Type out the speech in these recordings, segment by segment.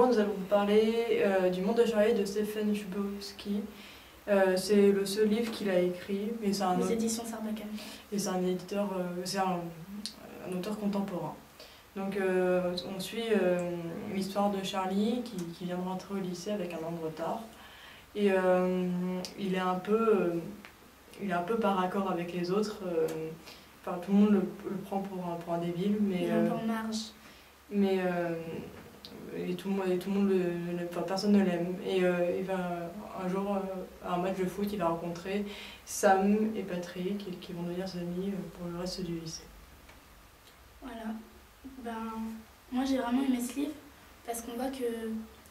Bonjour, nous allons vous parler du Monde de Charlie de Stephen Chbosky. C'est le seul livre qu'il a écrit, mais c'est aux éditions Sarbacane. Et c'est un éditeur, c'est un auteur contemporain. Donc on suit l'histoire de Charlie qui vient de rentrer au lycée avec un an de retard. Et il est un peu par accord avec les autres. Enfin, tout le monde le prend pour un débile, mais il est un peu en marge. Mais et tout le monde enfin, personne ne l'aime. Et il va un jour à un match de foot, il va rencontrer Sam et Patrick qui vont devenir amis pour le reste du lycée. Voilà. Moi j'ai vraiment aimé ce livre parce qu'on voit que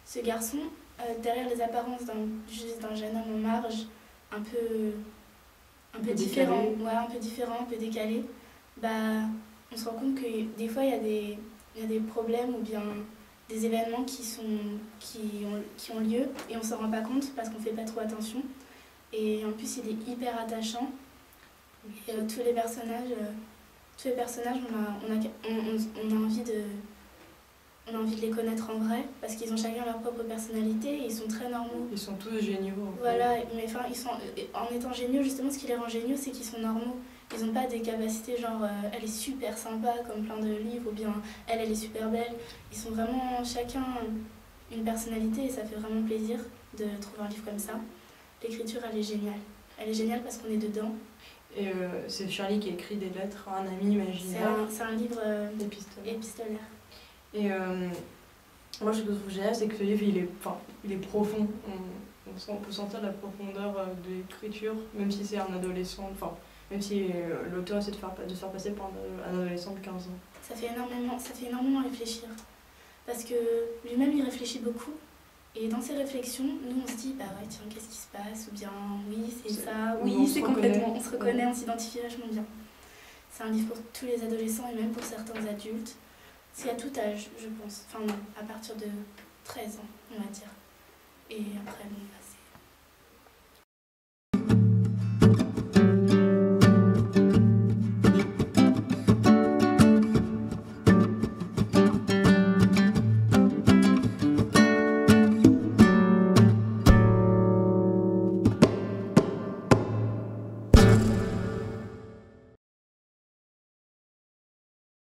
ce garçon, derrière les apparences juste d'un jeune homme en marge, un peu différent, ouais, un peu différent, un peu décalé, on se rend compte que des fois il y a des problèmes ou bien des événements qui ont lieu et on s'en rend pas compte parce qu'on fait pas trop attention. Et en plus il est hyper attachant. Et tous les personnages, on a envie de les connaître en vrai parce qu'ils ont chacun leur propre personnalité et ils sont très normaux. Ils sont tous géniaux. Voilà, mais enfin, en étant géniaux, justement, ce qui les rend géniaux, c'est qu'ils sont normaux. Ils n'ont pas des capacités genre elle est super sympa comme plein de livres ou bien elle est super belle. Ils sont vraiment chacun une personnalité et ça fait vraiment plaisir de trouver un livre comme ça. L'écriture, elle est géniale. Elle est géniale parce qu'on est dedans. Et c'est Charlie qui écrit des lettres à un ami imaginaire. C'est un livre épistolaire. Et moi, ce que je trouve génial, c'est que ce livre, il est profond. On peut sentir la profondeur de l'écriture, même si c'est un adolescent, même si l'auteur essaie de se faire passer pour un adolescent de 15 ans. Ça fait énormément réfléchir. Parce que lui-même, il réfléchit beaucoup. Et dans ses réflexions, nous, on se dit, ouais, tiens, qu'est-ce qui se passe? Ou bien, oui, c'est ça, oui, c'est complètement. On se reconnaît, on s'identifie vachement bien. C'est un livre pour tous les adolescents et même pour certains adultes. C'est à tout âge, je pense. Enfin, non, à partir de 13 ans, on va dire. Et après, bon,